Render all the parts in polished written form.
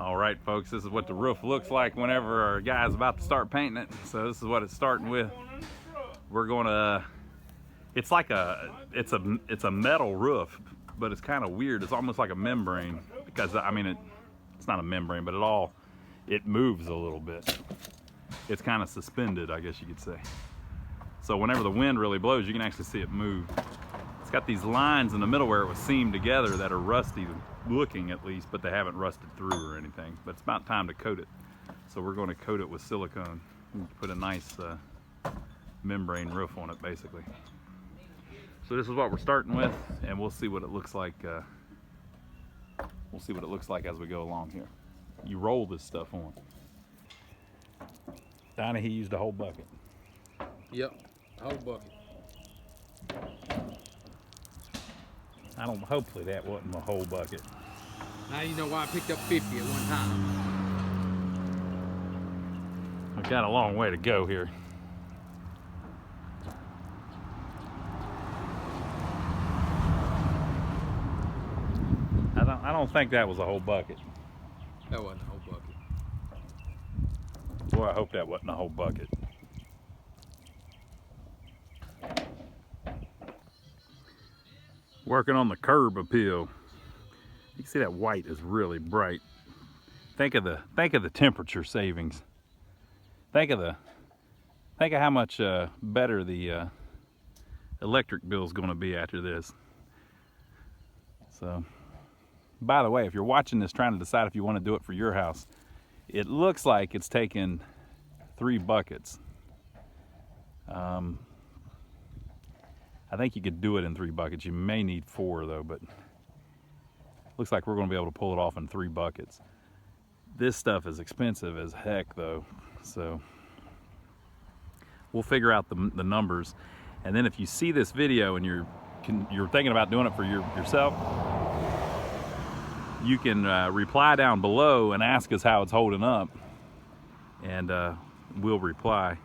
All right, folks, this is what the roof looks like whenever our guy's about to start painting it. So this is what it's starting with. We're gonna, it's like it's a metal roof, but it's kind of weird. It's almost like a membrane because, I mean, it's not a membrane, but it moves a little bit. It's kind of suspended, I guess you could say. So whenever the wind really blows, you can actually see it move. It's got these lines in the middle where it was seamed together that are rusty looking at least, but they haven't rusted through or anything. But it's about time to coat it. So we're going to coat it with silicone and put a nice membrane roof on it basically. So this is what we're starting with, and we'll see what it looks like. We'll see what it looks like as we go along here. You roll this stuff on. Donnie, he used a whole bucket. Yep, a whole bucket. Hopefully that wasn't a whole bucket. Now you know why I picked up 50 at one time. We've got a long way to go here. I don't think that was a whole bucket. That wasn't a whole bucket. Boy, I hope that wasn't a whole bucket. Working on the curb appeal. You can see that white is really bright. Think of the temperature savings. Think of how much better the electric bill is going to be after this. So, by the way, if you're watching this trying to decide if you want to do it for your house, it looks like it's taken 3 buckets. I think you could do it in 3 buckets. You may need 4 though, but looks like we're going to be able to pull it off in 3 buckets. This stuff is expensive as heck though, so we'll figure out the numbers. And then if you see this video and you're thinking about doing it for yourself, you can reply down below and ask us how it's holding up, and we'll reply.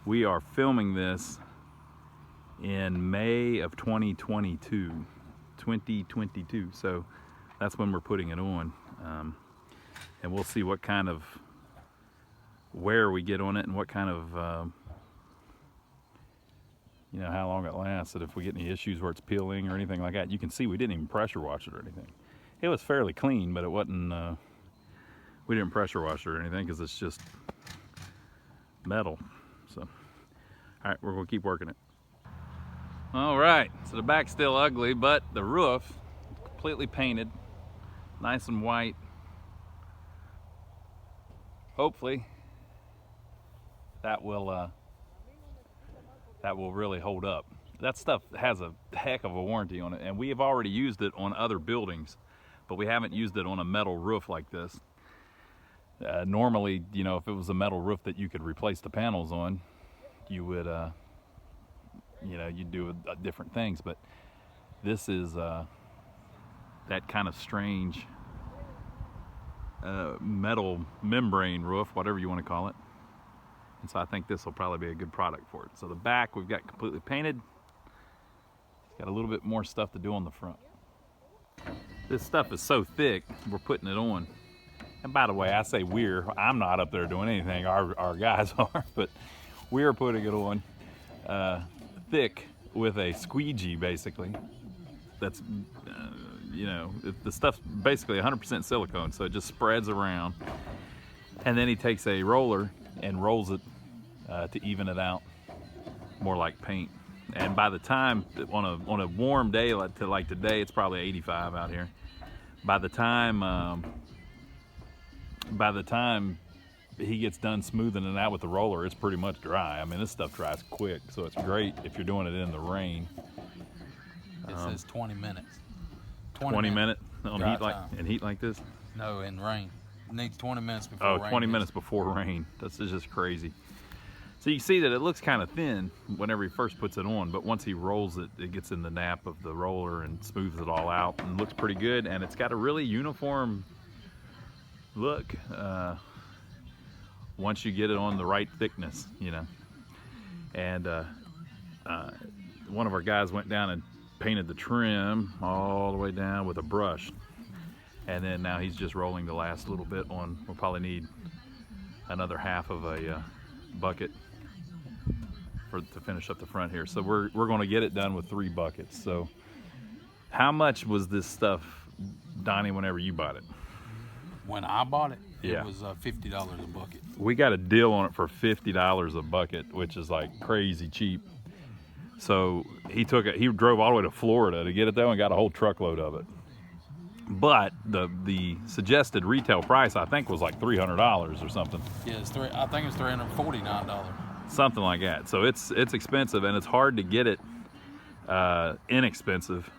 We are filming this in May of 2022, so that's when we're putting it on, and we'll see what kind of wear we get on it and what kind of you know, how long it lasts, and if we get any issues where it's peeling or anything like that. You can see we didn't even pressure wash it or anything. It was fairly clean, but it wasn't, we didn't pressure wash it or anything because it's just metal. So, all right, we're gonna keep working it. All right, so the back's still ugly, but the roof completely painted, nice and white. Hopefully that will really hold up. That stuff has a heck of a warranty on it, and we have already used it on other buildings, but we haven't used it on a metal roof like this. Normally, you know, if it was a metal roof that you could replace the panels on, you would you know, you do different things, but this is that kind of strange metal membrane roof, whatever you want to call it. And so I think this will probably be a good product for it. So the back we've got completely painted. It's got a little bit more stuff to do on the front. This stuff is so thick, we're putting it on. And by the way, I say I'm not up there doing anything, our guys are, but we're putting it on thick with a squeegee basically. That's, you know, the stuff's basically 100% silicone, so it just spreads around. And then he takes a roller and rolls it to even it out, more like paint. And by the time, on a warm day like today, it's probably 85 out here. By the time he gets done smoothing it out with the roller, it's pretty much dry. I mean, this stuff dries quick, so it's great if you're doing it in the rain. It says 20 minutes. 20 minutes on dry heat time. heat like this? No, in rain. It needs 20 minutes before rain. 20 minutes before rain. That's just crazy. So you see that it looks kind of thin whenever he first puts it on, but once he rolls it, it gets in the nap of the roller and smooths it all out and looks pretty good. And it's got a really uniform look once you get it on the right thickness, you know. And one of our guys went down and painted the trim all the way down with a brush. And then now he's just rolling the last little bit on. We'll probably need another half of a bucket to finish up the front here. So we're going to get it done with 3 buckets. So how much was this stuff, Donnie, whenever you bought it? When I bought it, Yeah. it was $50 a bucket. We got a deal on it for $50 a bucket, which is like crazy cheap. So he drove all the way to Florida to get it though, and got a whole truckload of it. But the suggested retail price, I think, was like $300 or something. Yeah, I think it's $349. Something like that. So it's expensive, and it's hard to get it inexpensive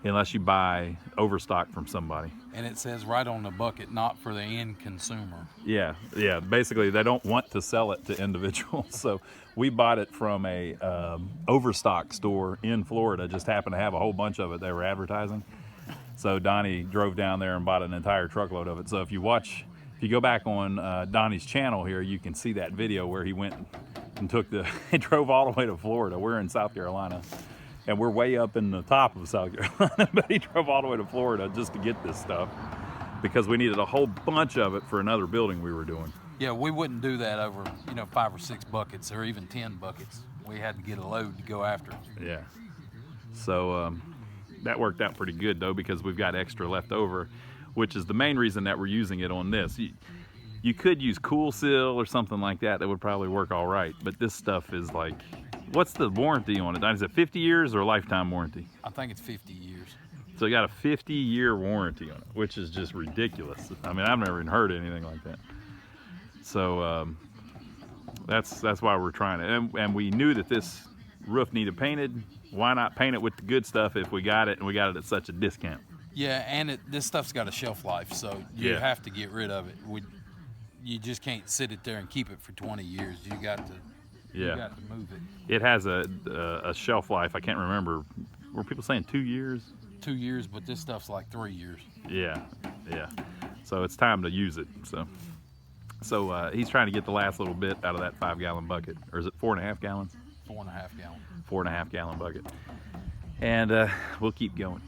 unless you buy overstock from somebody. And it says right on the bucket, not for the end consumer. Yeah. Basically, they don't want to sell it to individuals. So we bought it from a overstock store in Florida. Just happened to have a whole bunch of it they were advertising. So Donnie drove down there and bought an entire truckload of it. So if you go back on Donnie's channel here, you can see that video where he went and he drove all the way to Florida. We're in South Carolina, and we're way up in the top of South Carolina, but he drove all the way to Florida just to get this stuff because we needed a whole bunch of it for another building we were doing. Yeah, we wouldn't do that over, 5 or 6 buckets or even 10 buckets. We had to get a load to go after. Yeah. So that worked out pretty good though, because we've got extra left over, which is the main reason that we're using it on this. You could use Cool Seal or something like that. That would probably work all right. But this stuff is like, what's the warranty on it? Is it 50 years or a lifetime warranty? I think it's 50 years. So you got a 50-year warranty on it, which is just ridiculous. I mean, I've never even heard anything like that. So that's why we're trying it. And we knew that this roof needed painted. Why not paint it with the good stuff if we got it, and we got it at such a discount? Yeah, and this stuff's got a shelf life, so you have to get rid of it. You just can't sit it there and keep it for 20 years. You got to move it. It has a shelf life. I can't remember. Were people saying 2 years? 2 years, but this stuff's like 3 years. Yeah. So it's time to use it. So he's trying to get the last little bit out of that 5-gallon bucket, or is it 4.5 gallons? 4.5 gallon. 4.5 gallon bucket. And we'll keep going.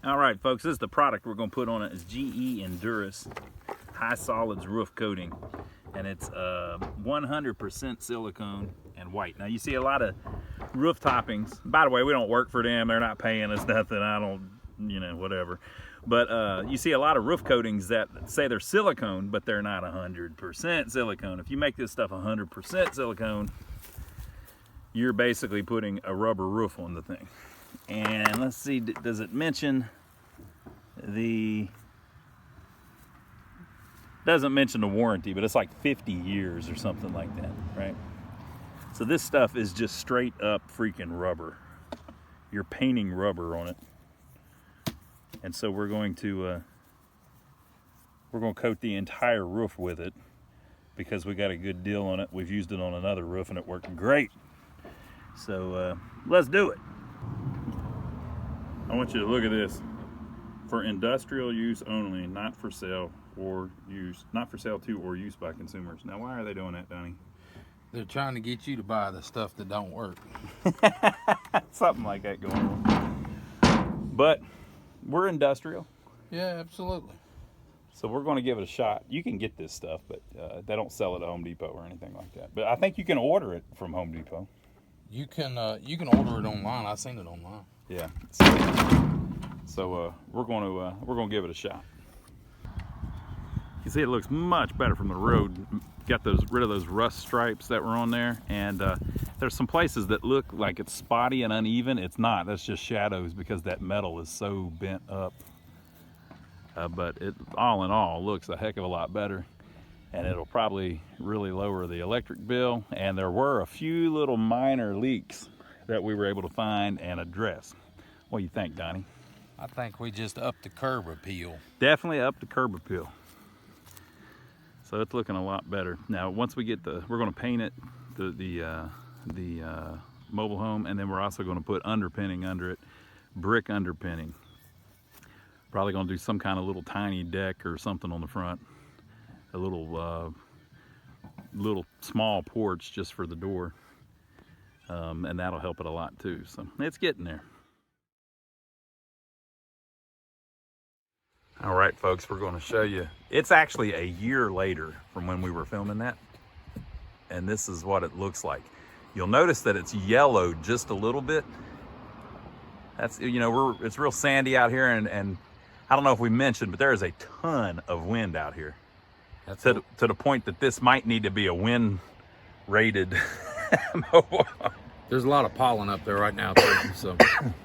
All right, folks, this is the product we're going to put on it. Is GE Enduris High Solids Roof Coating. And it's 100% silicone and white. Now, you see a lot of roof toppings. By the way, we don't work for them. They're not paying us nothing. I don't, whatever. But you see a lot of roof coatings that say they're silicone, but they're not 100% silicone. If you make this stuff 100% silicone, you're basically putting a rubber roof on the thing. And let's see, does it mention doesn't mention the warranty, but it's like 50 years or something like that, right? So this stuff is just straight up freaking rubber. You're painting rubber on it. And so we're going to coat the entire roof with it because we got a good deal on it. We've used it on another roof and it worked great. So let's do it. I want you to look at this. For industrial use only, not for sale or use, not for sale to or use by consumers. Now, why are they doing that, Donnie? They're trying to get you to buy the stuff that don't work. Something like that going on. But we're industrial. Yeah, absolutely. So we're going to give it a shot. You can get this stuff, but they don't sell it at Home Depot or anything like that. But I think you can order it from Home Depot. You can order it online. I've seen it online. Yeah. So we're going to give it a shot. You see, it looks much better from the road. Got rid of those rust stripes that were on there, and there's some places that look like it's spotty and uneven. It's not. That's just shadows because that metal is so bent up. But it, all in all, looks a heck of a lot better, and it'll probably really lower the electric bill. And there were a few little minor leaks that we were able to find and address. What do you think, Donnie? I think we just upped the curb appeal. Definitely up the curb appeal. So it's looking a lot better. Now, once we get we're going to paint it, the mobile home, and then we're also going to put underpinning under it, brick underpinning. Probably going to do some kind of little tiny deck or something on the front, a little small porch just for the door, and that'll help it a lot too. So it's getting there. All right, folks, we're going to show you. It's actually a year later from when we were filming that. And this is what it looks like. You'll notice that it's yellowed just a little bit. That's, you know, it's real sandy out here, and I don't know if we mentioned, but there is a ton of wind out here. That's to the point that this might need to be a wind rated mobile. There's a lot of pollen up there right now too, so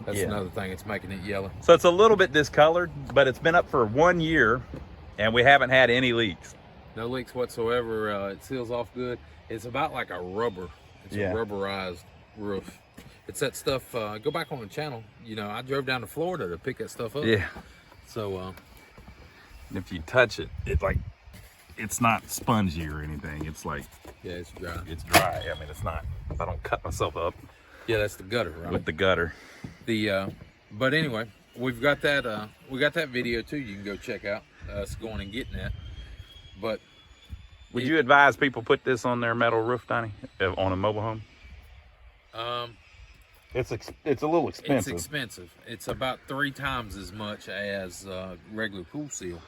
that's another thing. It's making it yellow. So it's a little bit discolored, but it's been up for 1 year, and we haven't had any leaks. No leaks whatsoever. It seals off good. It's about like a rubber. It's a rubberized roof. It's that stuff. Go back on the channel. You know, I drove down to Florida to pick that stuff up. Yeah. So if you touch it, it's not spongy or anything. It's like, yeah, it's dry. It's dry. I mean, it's not. If I don't cut myself up. Yeah, that's the gutter, right? With the gutter. But anyway, we've got that. We got that video too. You can go check out us going and getting that. But would you advise people put this on their metal roof, Donnie, on a mobile home? It's a little expensive. It's expensive. It's about 3 times as much as regular Cool Seal.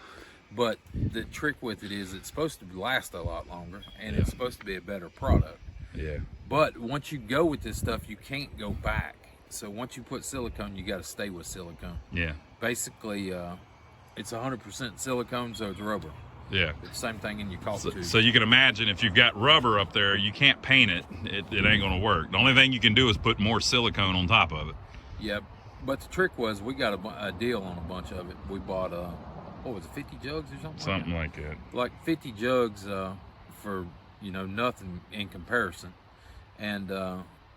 But the trick with it is it's supposed to last a lot longer, and it's supposed to be a better product. Yeah. But once you go with this stuff, you can't go back. So once you put silicone, you got to stay with silicone. Yeah. Basically, it's 100% silicone, so it's rubber. Yeah. It's the same thing in your caulk tube. So you can imagine if you've got rubber up there, you can't paint it. It ain't going to work. The only thing you can do is put more silicone on top of it. Yep. But the trick was we got a deal on a bunch of it. We bought what was it, 50 jugs or something? Something like that. Like 50 jugs for, you know, nothing in comparison. And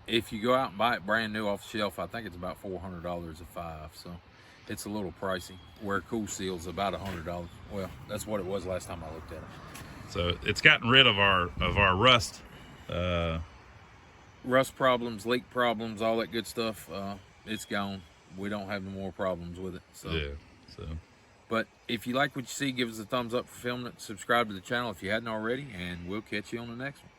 if you go out and buy it brand new off the shelf, I think it's about $400 a 5. So it's a little pricey. Where Cool Seal's about $100. Well, that's what it was last time I looked at it. So it's gotten rid of our rust. Rust problems, leak problems, all that good stuff. It's gone. We don't have no more problems with it. So. Yeah. So. But if you like what you see, give us a thumbs up for filming it. Subscribe to the channel if you hadn't already, and we'll catch you on the next one.